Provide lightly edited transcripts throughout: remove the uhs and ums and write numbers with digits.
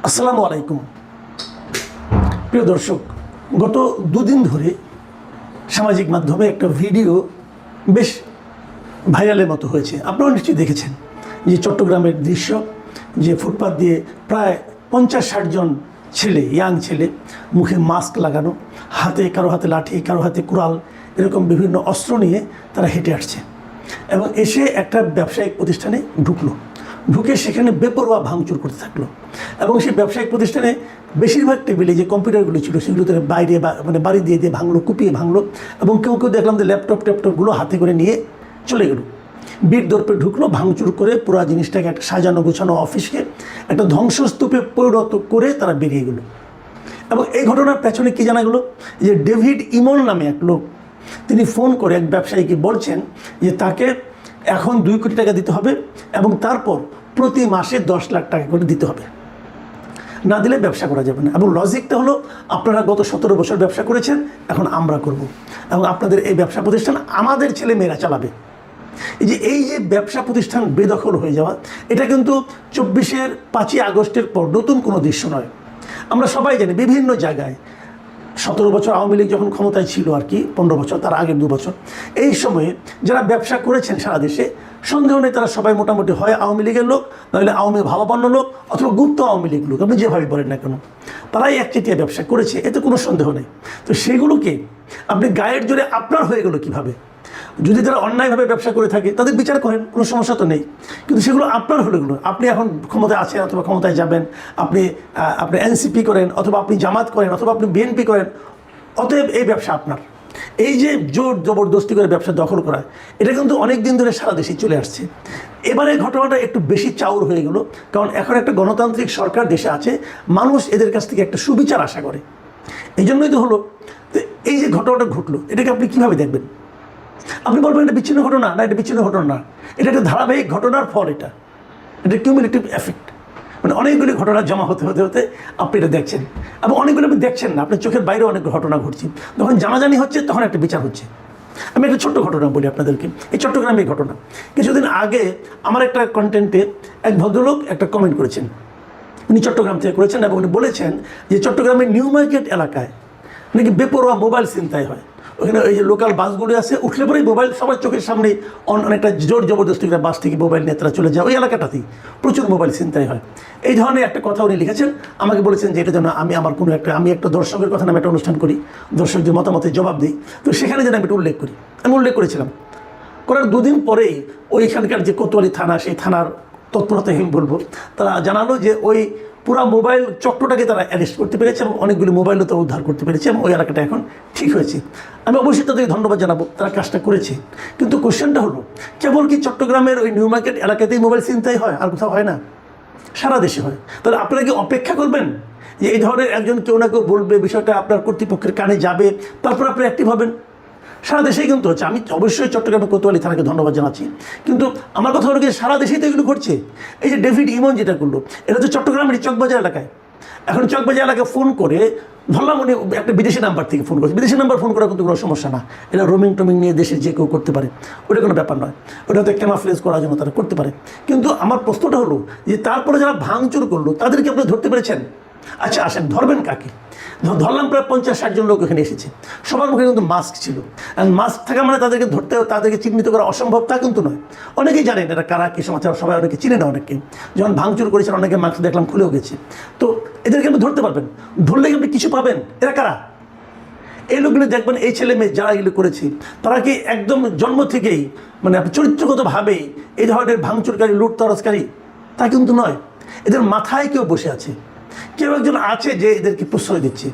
আসসালামু আলাইকুম প্রিয় দর্শক, গত দুদিন ধরে সামাজিক মাধ্যমে একটা ভিডিও বেশ ভাইরালের মতো হয়েছে। আপনারা নিশ্চয়ই দেখেছেন যে চট্টগ্রামের দৃশ্য, যে ফুটপাত দিয়ে প্রায় 50-60 জন ছেলে, ইয়াং ছেলে, মুখে মাস্ক লাগানো, কারো হাতে লাঠি, কারো হাতে কুড়াল, এরকম বিভিন্ন অস্ত্র নিয়ে তারা হেঁটে আসছে এবং এসে একটা ব্যবসায়িক প্রতিষ্ঠানে ঢুকে সেখানে বেপরোয়া ভাঙচুর করতে থাকলো। এবং সেই ব্যবসায়িক প্রতিষ্ঠানে বেশিরভাগ টেবিলে যে কম্পিউটারগুলো ছিল সেগুলোতে বাড়ি দিয়ে ভাঙলো, কুপিয়ে ভাঙলো। এবং কেউ দেখলাম যে ল্যাপটপগুলো হাতে করে নিয়ে চলে গেল। বীর দর্পে ঢুকলো, ভাঙচুর করে পুরো জিনিসটাকে একটা সাজানো গোছানো অফিসকে একটা ধ্বংসস্তূপে পরিণত করে তারা বেরিয়ে গেল। এবং এই ঘটনার পেছনে কী জানা গেলো, যে ডেভিড ইমন নামে এক লোক, তিনি ফোন করে এক ব্যবসায়ীকে বলছেন যে তাকে এখন 2 কোটি টাকা দিতে হবে এবং তারপর প্রতি মাসে 10 লাখ টাকা করে দিতে হবে, না দিলে ব্যবসা করা যাবে না। এবং লজিকটা হলো, আপনারা গত 17 বছর ব্যবসা করেছেন, এখন আমরা করব এবং আপনাদের এই ব্যবসা প্রতিষ্ঠান আমাদের ছেলে মেয়েরা চালাবে। এই যে ব্যবসা প্রতিষ্ঠান বেদখল হয়ে যাওয়া, এটা কিন্তু 24-এর 5ই আগস্টের পর নতুন কোনো দৃশ্য নয়। আমরা সবাই জানি বিভিন্ন জায়গায় 17 বছর আওয়ামী লীগ যখন ক্ষমতায় ছিল, আর কি 15 বছর, তার আগের 2 বছর, এই সময়ে যারা ব্যবসা করেছেন সারা দেশে, সন্দেহ নেই তারা সবাই মোটামুটি হয় আওয়ামী লীগের লোক, নাহলে আওয়ামী ভাবাপন্ন লোক, অথবা গুপ্ত আওয়ামী লীগ লোক, আপনি যেভাবে বলেন না কেন, তারাই একচেটিয়া ব্যবসা করেছে, এতে কোনো সন্দেহ নেই। তো সেগুলোকে আপনি গায়ের জোরে আপনার হয়ে গেলো কীভাবে? যদি তারা অন্যায়ভাবে ব্যবসা করে থাকে তাদের বিচার করেন, কোনো সমস্যা তো নেই, কিন্তু সেগুলো আপনার হলে গেলো। আপনি এখন ক্ষমতায় আছেন অথবা ক্ষমতায় যাবেন, আপনি এনসিপি করেন অথবা আপনি জামাত করেন অথবা আপনি বিএনপি করেন, অতএব এই ব্যবসা আপনার। এই যে জোর জবরদস্তি করে ব্যবসা দখল করা, এটা কিন্তু অনেক দিন ধরে সারা দেশে চলে আসছে। এবারে ঘটনাটা একটু বেশি চাউর হয়ে গেল, কারণ এখন একটা গণতান্ত্রিক সরকার দেশে আছে, মানুষ এদের কাছ থেকে একটা সুবিচার আশা করে। এই জন্যই তো হলো। তো এই যে ঘটনাটা ঘটলো, এটাকে আপনি কীভাবে দেখবেন? আপনি বলবেন এটা বিচ্ছিন্ন ঘটনা না, এটা বিচ্ছিন্ন ঘটনা না, এটা একটা ধারাবাহিক ঘটনার ফল, এটা কিউমুলেটিভ এফেক্ট। মানে অনেকগুলি ঘটনা জমা হতে হতে হতে আপনি এটা দেখছেন, এবং অনেকগুলো আপনি দেখছেন না, আপনার চোখের বাইরে অনেক ঘটনা ঘটছে। যখন জানাজানি হচ্ছে তখন একটা বিচার হচ্ছে। আমি একটা ছোট্ট ঘটনা বলি আপনাদেরকে, এই চট্টগ্রামের ঘটনা। কিছুদিন আগে আমার একটা কন্টেন্টে এক ভদ্রলোক একটা কমেন্ট করেছেন, উনি চট্টগ্রাম থেকে করেছেন, এবং উনি বলেছেন যে চট্টগ্রামের নিউ মার্কেট এলাকায় নাকি বেপরোয়া মোবাইল ছিনতাই হয়। ওখানে এই যে লোকাল বাসগুলি আছে, উঠলে পরেই মোবাইল সবার চোখের সামনে, অনেকটা জোর জবরদস্তি করে বাস থেকে মোবাইল নিয়ে তারা চলে যায়। ওই এলাকাটাতেই প্রচুর মোবাইল ছিনতাই হয়। এই ধরনের একটা কথা উনি লিখেছেন, আমাকে বলেছেন যে এটা যেন আমি একটা দর্শকের কথা নামে একটা অনুষ্ঠান করি, দর্শকদের মতামতের জবাব দিই, তো সেখানে যেন আমি এটা উল্লেখ করি। আমি উল্লেখ করেছিলাম, করার 2 দিন পরেই ওইখানকার যে কোতোয়ালি থানা, সেই থানার তৎপরতাহীন বলবো, তারা জানালো যে ওই পুরা মোবাইল চক্রটাকে তারা অ্যারেস্ট করতে পেরেছে এবং অনেকগুলি মোবাইলও তারা উদ্ধার করতে পেরেছে, এবং ওই এলাকাটা এখন ঠিক হয়েছে। আমি অবশ্যই তাদেরকে ধন্যবাদ জানাবো, তারা কাজটা করেছে। কিন্তু কোশ্চেনটা হলো, কেবল কি চট্টগ্রামের ওই নিউ মার্কেট এলাকাতেই মোবাইল ছিনতাই হয়, আর কোথাও হয় না? সারা দেশে হয়। তাহলে আপনারা কি অপেক্ষা করবেন যে এই ধরনের একজন কেউ না কেউ বলবে, বিষয়টা আপনার কর্তৃপক্ষের কানে যাবে, তারপর আপনি অ্যাক্টিভ হবেন? সারা দেশেই কিন্তু হচ্ছে। আমি অবশ্যই চট্টগ্রামের কোতোয়ালি থানাকে ধন্যবাদ জানাচ্ছি, কিন্তু আমার কথা হলো কি, সারা দেশেই তো এগুলো ঘটছে। এই যে ডেভিড ইমন যেটা করলো, এটা তো চট্টগ্রামের চকবাজার এলাকায়। এখন চকবাজার এলাকায় ফোন করে, ধরলাম উনি একটা বিদেশি নাম্বার থেকে ফোন করছে, বিদেশি নাম্বার ফোন করা কিন্তু কোনো সমস্যা না, এটা রোমিং টোমিং নিয়ে দেশের যে কেউ করতে পারে, ওটা কোনো ব্যাপার নয়, ওটা তো ক্যামাফ্লেজ করার জন্য তারা করতে পারে। কিন্তু আমার প্রশ্নটা হলো যে তারপরে যারা ভাঙচুর করলো তাদেরকে আপনি ধরতে পেরেছেন? আচ্ছা আসেন, ধরবেন কাকে? ধরলাম প্রায় 50-60 জন লোক এখানে এসেছে, সবার মুখে কিন্তু মাস্ক ছিল। মাস্ক থাকা মানে তাদেরকে ধরতে, তাদেরকে চিহ্নিত করা অসম্ভব তা কিন্তু নয়। অনেকেই জানেন এটা কারা, কি সমাচার, সবাই অনেকে চিনে না। অনেকে যখন ভাঙচুর করেছেন, অনেকে মাস্ক দেখলাম খুলেও গেছে। তো এদেরকে আপনি ধরতে পারবেন, ধরলে আপনি কিছু পাবেন? এরা কারা? এই লোকগুলো দেখবেন, এই ছেলে মেয়ে যারা এগুলো করেছে, তারা কি একদম জন্ম থেকেই মানে চরিত্রগতভাবেই এই ধরনের ভাঙচুরকারী, লুটতরাজকারী? তা কিন্তু নয়। এদের মাথায় কেউ বসে আছে, কেউ একজন আছে যে এদেরকে প্রশ্রয় দিচ্ছে।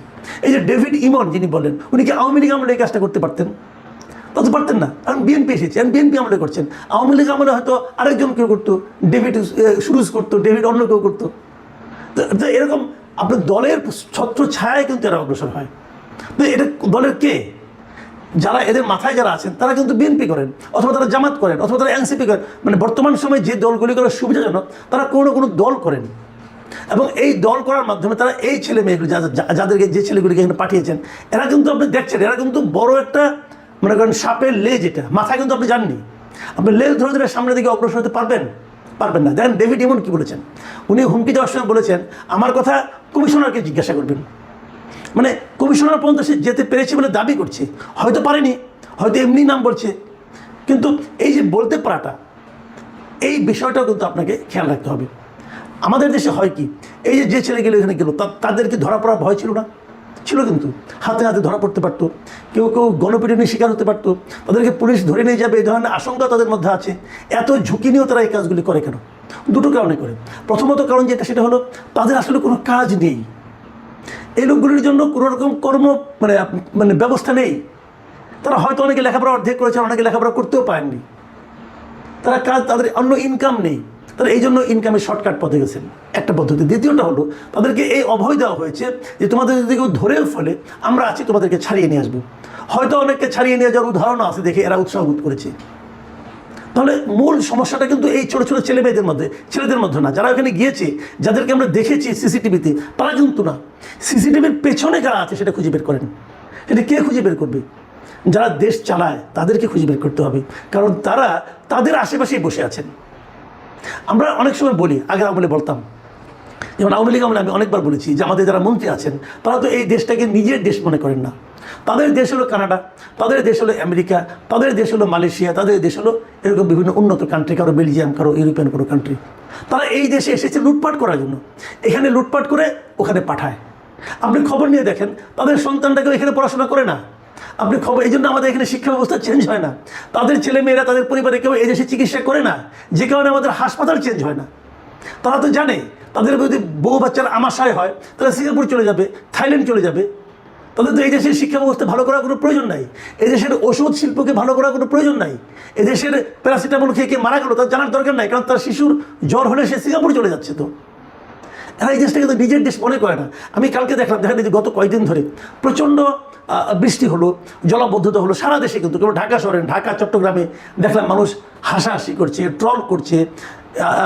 এই যে ডেভিড ইমন যিনি বলেন, উনি কি আওয়ামী লীগ আমলে এই কাজটা করতে পারতেন? তা তো পারতেন না, কারণ বিএনপি এসেছে, বিএনপি আমলে করছেন। আওয়ামী লীগ আমলে হয়তো আরেকজন কেউ করতো, ডেভিড সুরুজ করতো, ডেভিড অন্য কেউ করতো। তো এরকম আপনার দলের ছত্র ছায়ায় কিন্তু এরা অগ্রসর হয়। তো এটা দলের কে? যারা এদের মাথায় যারা আছেন তারা কিন্তু বিএনপি করেন, অথবা তারা জামাত করেন, অথবা তারা এনসিপি করেন। মানে বর্তমান সময়ে যে দলগুলি করার সুবিধাজনক, তারা কোনো কোনো দল করেন, এবং এই দল করার মাধ্যমে তারা এই ছেলে মেয়েগুলি যাদেরকে, যে ছেলেগুলিকে এখানে পাঠিয়েছেন, এরা কিন্তু আপনি দেখছেন, এরা কিন্তু বড় একটা মনে করেন সাপের লেজ, এটা মাথায় কিন্তু আপনি জাননি। আপনি লেজ ধরে ধরে সামনের দিকে অগ্রসর হতে পারবেন? পারবেন না। দেখেন ডেভিড ইমন কি বলেছেন, উনি হুমকি দেওয়ার সময় বলেছেন আমার কথা কমিশনারকে জিজ্ঞাসা করবেন। মানে কমিশনার পর্যন্ত সে যেতে পেরেছে বলে দাবি করছে, হয়তো পারেনি, হয়তো এমনি নাম বলছে, কিন্তু এই যে বলতে পারাটা, এই বিষয়টাও কিন্তু আপনাকে খেয়াল রাখতে হবে। আমাদের দেশে হয় কি, এই যে ছেলেগুলো এখানে গেলো তাদেরকে ধরা পড়ার ভয় ছিল না? ছিল, কিন্তু হাতে হাতে ধরা পড়তে পারতো, কেউ কেউ গণপিটুনির শিকার হতে পারতো, তাদেরকে পুলিশ ধরে নিয়ে যাবে এই ধরনের আশঙ্কা তাদের মধ্যে আছে। এত ঝুঁকি নিয়েও তারা এই কাজগুলি করে কেন? দুটো কারণে করে। প্রথমত কারণ যেটা, সেটা হলো তাদের আসলে কোনো কাজ নেই, এই লোকগুলির জন্য কোনো রকম কর্ম মানে ব্যবস্থা নেই। তারা হয়তো অনেকে লেখাপড়া অর্ধেক করেছে, অনেকে লেখাপড়া করতেও পারেননি, তারা কাজ, তাদের অন্য ইনকাম নেই, তারা এই জন্য ইনকামের শর্টকাট পথে গেছেন, একটা পদ্ধতি। দ্বিতীয়টা হলো তাদেরকে এই অভয় দেওয়া হয়েছে যে তোমাদের যদি কেউ ধরেও ফেলে আমরা আছি, তোমাদেরকে ছাড়িয়ে নিয়ে আসবো। হয়তো অনেককে ছাড়িয়ে নিয়ে যাওয়ার উদাহরণও আছে দেখে এরা উৎসাহ বোধ করেছে। তাহলে মূল সমস্যাটা কিন্তু এই ছোটো ছোটো ছেলে মেয়েদের মধ্যে, ছেলেদের মধ্যে না। যারা ওখানে গিয়েছে, যাদেরকে আমরা দেখেছি সিসিটিভিতে, তারা কিন্তু না। সিসিটিভির পেছনে যারা আছে সেটা খুঁজে বের করেন। সেটা কে খুঁজে বের করবে? যারা দেশ চালায় তাদেরকে খুঁজে বের করতে হবে, কারণ তারা তাদের আশেপাশেই বসে আছেন। আমরা অনেক সময় বলি, আগে আমলে বলতাম, যেমন আওয়ামী লীগ আমলে আমি অনেকবার বলেছি যে আমাদের যারা মন্ত্রী আছেন তারা তো এই দেশটাকে নিজের দেশ মনে করেন না। তাদের দেশ হলো কানাডা, তাদের দেশ হলো আমেরিকা, তাদের দেশ হলো মালয়েশিয়া, তাদের দেশ হলো এরকম বিভিন্ন উন্নত কান্ট্রি, কারো বেলজিয়াম, কারো ইউরোপিয়ান কোনো কান্ট্রি। তারা এই দেশে এসেছে লুটপাট করার জন্য, এখানে লুটপাট করে ওখানে পাঠায়। আপনি খবর নিয়ে দেখেন তাদের সন্তানটাকেও এখানে পড়াশোনা করে না। আপনি খবর, এই জন্য আমাদের এখানে শিক্ষা ব্যবস্থা চেঞ্জ হয় না, তাদের ছেলেমেয়েরা তাদের পরিবারে কেউ এই দেশে চিকিৎসা করে না, যে কারণে আমাদের হাসপাতাল চেঞ্জ হয় না। তারা তো জানে তাদের যদি বউ বাচ্চার আমাশয় হয় তারা সিঙ্গাপুর চলে যাবে, থাইল্যান্ড চলে যাবে। তাদের তো এই দেশের শিক্ষা ব্যবস্থা ভালো করার কোনো প্রয়োজন নাই, এই দেশের ওষুধ শিল্পকে ভালো করার কোনো প্রয়োজন নাই, এদেশের প্যারাসিটামল খেয়ে কে মারা গেল তার জানার দরকার নাই, কারণ তার শিশুর জ্বর হলে সে সিঙ্গাপুর চলে যাচ্ছে। তো এরা এই দেশটাকে তো নিজের দেশ মনে করে না। আমি কালকে দেখলাম, দেখেন যে গত কয়েকদিন ধরে প্রচণ্ড বৃষ্টি হলো, জলাবদ্ধতা হলো সারা দেশে, কিন্তু কেবল ঢাকা শহরে, ঢাকা চট্টগ্রামে দেখলাম মানুষ হাসাহাসি করছে, ট্রল করছে।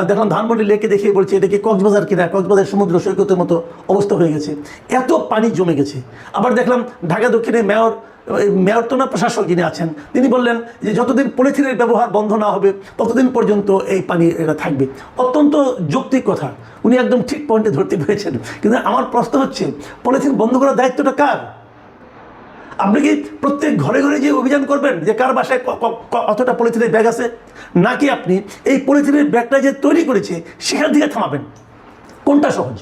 দেখলাম ধানমন্ডি লেকে দেখিয়ে বলছে এটা কি কক্সবাজার কিনা, কক্সবাজার সমুদ্র সৈকতের মতো অবস্থা হয়ে গেছে, এত পানি জমে গেছে। আবার দেখলাম ঢাকা দক্ষিণে মেয়র তো না, প্রশাসক যিনি আছেন তিনি বললেন যে যতদিন পলিথিনের ব্যবহার বন্ধ না হবে ততদিন পর্যন্ত এই পানি এটা থাকবে। অত্যন্ত যৌক্তিক কথা, উনি একদম ঠিক পয়েন্টে ধরতে পেরেছেন। কিন্তু আমার প্রশ্ন হচ্ছে, পলিথিন বন্ধ করার দায়িত্বটা কার? আপনি কি প্রত্যেক ঘরে ঘরে যে অভিযান করবেন যে কার বাসায় অতটা পলিথিনের ব্যাগ আছে, নাকি আপনি এই পলিথিনের ব্যাগটা যে তৈরি করেছে সেখান থেকে থামাবেন? কোনটা সহজ?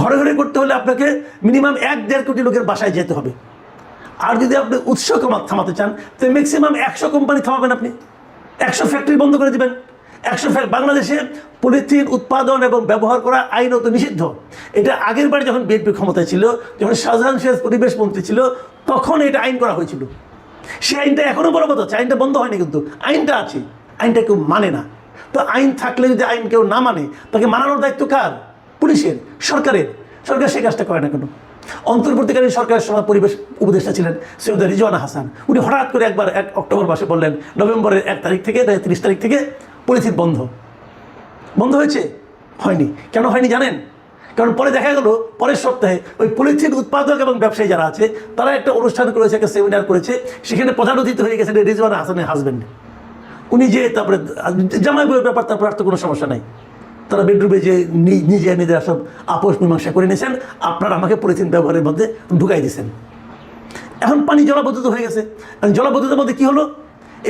ঘরে ঘরে করতে হলে আপনাকে মিনিমাম 1-1.5 কোটি লোকের বাসায় যেতে হবে। আর যদি আপনি উৎস থামাতে চান তো ম্যাক্সিমাম 100 কোম্পানি থামাবেন, আপনি 100 ফ্যাক্টরি বন্ধ করে দেবেন। 100 বাংলাদেশে পলিথিন উৎপাদন এবং ব্যবহার করা আইনত নিষিদ্ধ। এটা আগের বারে যখন বিএনপি ক্ষমতায় ছিল, যখন শাহজাহান শেখ পরিবেশ মন্ত্রী ছিল, তখন এটা আইন করা হয়েছিল। সেই আইনটা এখনও বলবৎ আছে, আইনটা বন্ধ হয়নি, কিন্তু আইনটা আছে, আইনটা কেউ মানে না। তো আইন থাকলে যদি আইন কেউ না মানে, তাকে মানানোর দায়িত্ব কার? পুলিশের, সরকারের। সরকার সেই কাজটা করে না কেন? অন্তর্বর্তীকালীন সরকারের সময় পরিবেশ উপদেষ্টা ছিলেন সৈয়দা রিজওয়ানা হাসান, উনি হঠাৎ করে একবার 1 অক্টোবর মাসে বললেন নভেম্বরের 1 তারিখ থেকে 30 তারিখ থেকে পলিথিন বন্ধ হয়েছে। হয়নি। কেন হয়নি জানেন? কারণ পরে দেখা গেল পরের সপ্তাহে ওই পলিথিন উৎপাদক এবং ব্যবসায়ী যারা আছে তারা একটা অনুষ্ঠান করেছে, একটা সেমিনার করেছে, সেখানে প্রধান অতিথি হয়ে গেছেন রিজওয়ানা হাসানের হাজব্যান্ড। উনি যে তারপরে জামাই বইয়ের ব্যাপার, তারপর আর তো কোনো সমস্যা নাই, তারা বেডরুমে যে নিজেরা সব আপোষ মীমাংসা করে নিয়েছেন, আপনারা আমাকে পলিথিন ব্যবহারের মধ্যে ঢুকাই দিয়েছেন। এখন পানি জলাবদ্ধতা হয়ে গেছে। জলাবদ্ধতার মধ্যে কী হলো?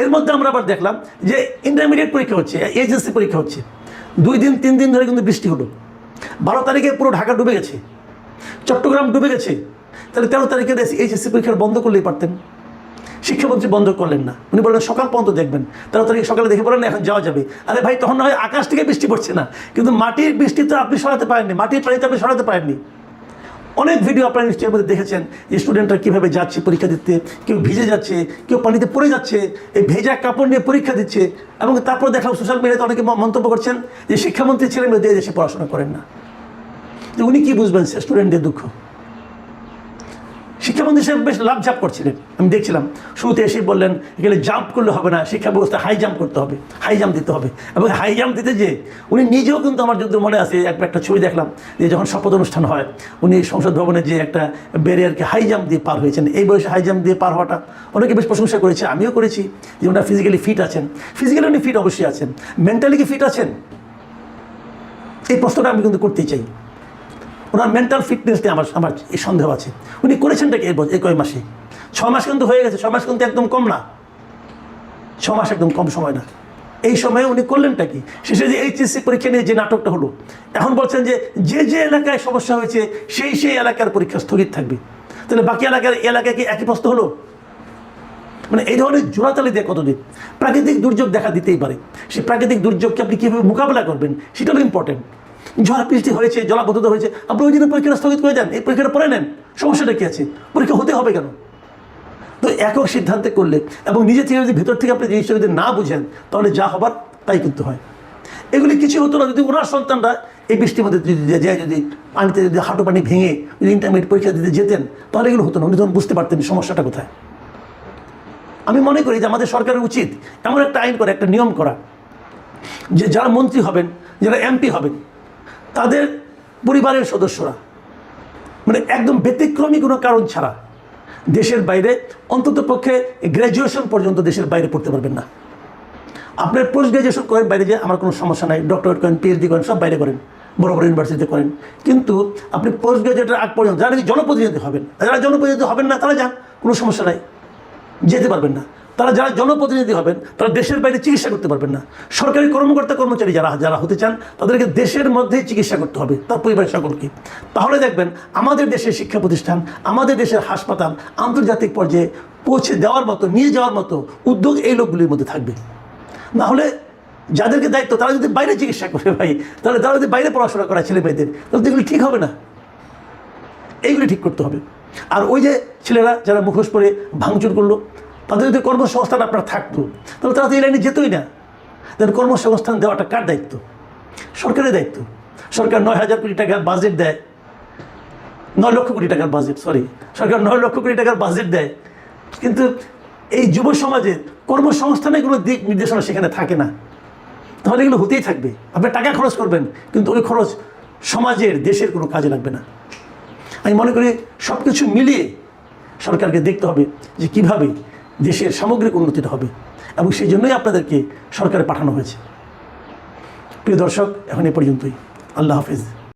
এর মধ্যে আমরা আবার দেখলাম যে ইন্টারমিডিয়েট পরীক্ষা হচ্ছে, এইচএসসি পরীক্ষা হচ্ছে। 2-3 দিন ধরে কিন্তু বৃষ্টি হলো। 12 তারিখে পুরো ঢাকা ডুবে গেছে, চট্টগ্রাম ডুবে গেছে। তাহলে 13 তারিখে এইচএসসি পরীক্ষার বন্ধ করলেই পারতেন। শিক্ষামন্ত্রী বন্ধ করলেন না, উনি বললেন সকাল পর্যন্ত দেখবেন। 13 তারিখ সকালে দেখে বলেন এখন যাওয়া যাবে। আরে ভাই, তখন না হয় আকাশ থেকে বৃষ্টি পড়ছে না, কিন্তু মাটির বৃষ্টি তো আপনি সরাতে পারেননি, মাটির পানিতে আপনি সরাতে পারেননি। অনেক ভিডিও আপনারা নিশ্চয়ই মধ্যে দেখেছেন যে স্টুডেন্টরা কীভাবে যাচ্ছে পরীক্ষা দিতে, কেউ ভিজে যাচ্ছে, কেউ পানিতে পড়ে যাচ্ছে, এই ভেজা কাপড় নিয়ে পরীক্ষা দিচ্ছে। এবং তারপর দেখলাম সোশ্যাল মিডিয়াতে অনেকে মন্তব্য করছেন যে শিক্ষামন্ত্রী ছেলে মেয়েদের দেশে পড়াশোনা করেন না। যে উনি কী বুঝবেন স্টুডেন্টদের দুঃখ? শিক্ষামন্ত্রী সাহেব বেশ লাভঝাপ করছিলেন, আমি দেখছিলাম। শুরুতে এসে বললেন এখানে জাম্প করলে হবে না, শিক্ষা ব্যবস্থা হাই জাম্প করতে হবে, হাই জাম্প দিতে হবে। এবং হাই জাম্প দিতে যে উনি নিজেও কিন্তু, আমার যদি মনে আছে, একটা ছবি দেখলাম যে যখন শপথ অনুষ্ঠান হয় উনি সংসদ ভবনে যে একটা ব্যারিয়ারকে হাই জাম্প দিয়ে পার হয়েছেন। এই বয়সে হাই জাম্প দিয়ে পার হওয়াটা অনেকে বেশ প্রশংসা করেছে, আমিও করেছি। যে ওনারা ফিজিক্যালি ফিট আছেন। ফিজিক্যালি উনি ফিট অবশ্যই আছেন, মেন্টালি কি ফিট আছেন? এই প্রশ্নটা আমি কিন্তু করতেই চাই। ওনার মেন্টাল ফিটনেস নিয়ে আমার এই সন্দেহ আছে। উনি করেছেনটা কি এই কয় মাসে? 6 মাস কিন্তু হয়ে গেছে। 6 মাস কিন্তু একদম কম না, 6 মাস একদম কম সময় না। এই সময়ে উনি করলেনটা কি? শেষে যে এইচএসসি পরীক্ষা নিয়ে যে নাটকটা হলো, এখন বলছেন যে যে এলাকায় সমস্যা হয়েছে সেই এলাকার পরীক্ষা স্থগিত থাকবে। তাহলে বাকি এলাকায় কি একই প্রশ্ন হলো? মানে এই ধরনের জোড়াতালি দিয়ে কতদিন? প্রাকৃতিক দুর্যোগ দেখা দিতেই পারে, সেই প্রাকৃতিক দুর্যোগকে আপনি কীভাবে মোকাবেলা করবেন সেটা হলো ইম্পর্টেন্ট। ঝড় বৃষ্টি হয়েছে, জলাবদ্ধতা হয়েছে, আপনি ওই দিনের পরীক্ষাটা স্থগিত করে দেন, এই পরীক্ষাটা পড়ে নেন, সমস্যাটা কী আছে? পরীক্ষা হতে হবে কেন? তো একক সিদ্ধান্তে করলে এবং নিজে থেকে যদি ভেতর থেকে আপনি জিনিসটা যদি না বুঝেন, তাহলে যা হবার তাই কিন্তু হয়। এগুলি কিছু হতো না যদি ওনার সন্তানরা এই বৃষ্টির মধ্যে যদি পানিতে যদি হাঁটু পানি ভেঙে যদি ইন্টারমিডিয়েট পরীক্ষা দিতে যেতেন, তাহলে এগুলো হতো না। উনি তখন বুঝতে পারতেন সমস্যাটা কোথায়। আমি মনে করি যে আমাদের সরকারের উচিত এমন একটা আইন করা, একটা নিয়ম করা, যে যারা মন্ত্রী হবেন, যারা এমপি হবেন, তাদের পরিবারের সদস্যরা মানে একদম ব্যতিক্রমী কোনো কারণ ছাড়া দেশের বাইরে অন্তত পক্ষে গ্র্যাজুয়েশন পর্যন্ত দেশের বাইরে পড়তে পারবেন না। আপনার পোস্ট গ্র্যাজুয়েশন করেন বাইরে, যে আমার কোনো সমস্যা নাই, ডক্টরেট করেন, পিএইচডি করেন, সব বাইরে করেন, বড় বড় ইউনিভার্সিটিতে করেন, কিন্তু আপনি পোস্ট গ্র্যাজুয়েটের আগ পর্যন্ত যারা জনপ্রতিনিধি হবেন, যারা জনপ্রতিনিধি হবেন না তারা যান, কোনো সমস্যা নাই, যেতে পারবেন না। তারা যারা জনপ্রতিনিধি হবেন তারা দেশের বাইরে চিকিৎসা করতে পারবেন না। সরকারি কর্মকর্তা কর্মচারী যারা হতে চান তাদেরকে দেশের মধ্যেই চিকিৎসা করতে হবে, তার পরিবারের সকলকে। তাহলে দেখবেন আমাদের দেশের শিক্ষা প্রতিষ্ঠান, আমাদের দেশের হাসপাতাল আন্তর্জাতিক পর্যায়ে পৌঁছে দেওয়ার মতো, নিয়ে যাওয়ার মতো উদ্যোগ এই লোকগুলির মধ্যে থাকবে। না হলে যাদেরকে দায়িত্ব তারা যদি বাইরে চিকিৎসা করে ভাই, তাহলে তারা যদি বাইরে পড়াশোনা করা ছেলে মেয়েদের, তাহলে এগুলি ঠিক হবে না। এইগুলি ঠিক করতে হবে। আর ওই যে ছেলেরা যারা মুখোশ পরে ভাঙচুর করলো, তাদের যদি কর্মসংস্থান আপনার থাকতো, তাহলে তারা তো এই লাইনে যেতই না। তাদের কর্মসংস্থান দেওয়াটা কার দায়িত্ব? সরকারের দায়িত্ব। সরকার 9,000 কোটি টাকার বাজেট দেয়, 9 লক্ষ কোটি টাকার বাজেট, সরকার 9 লক্ষ কোটি টাকার বাজেট দেয়, কিন্তু এই যুব সমাজের কর্মসংস্থানের কোনো দিক নির্দেশনা সেখানে থাকে না। তাহলে এগুলো হতেই থাকবে। আপনি টাকা খরচ করবেন, কিন্তু ওই খরচ সমাজের, দেশের কোনো কাজে লাগবে না। আমি মনে করি সব কিছু মিলিয়ে সরকারকে দেখতে হবে যে কীভাবে দেশের সামগ্রিক উন্নতিটা হবে, এবং সেই জন্যই আপনাদেরকে সরকারে পাঠানো হয়েছে। প্রিয় দর্শক, এখন এ পর্যন্তই। আল্লাহ হাফিজ।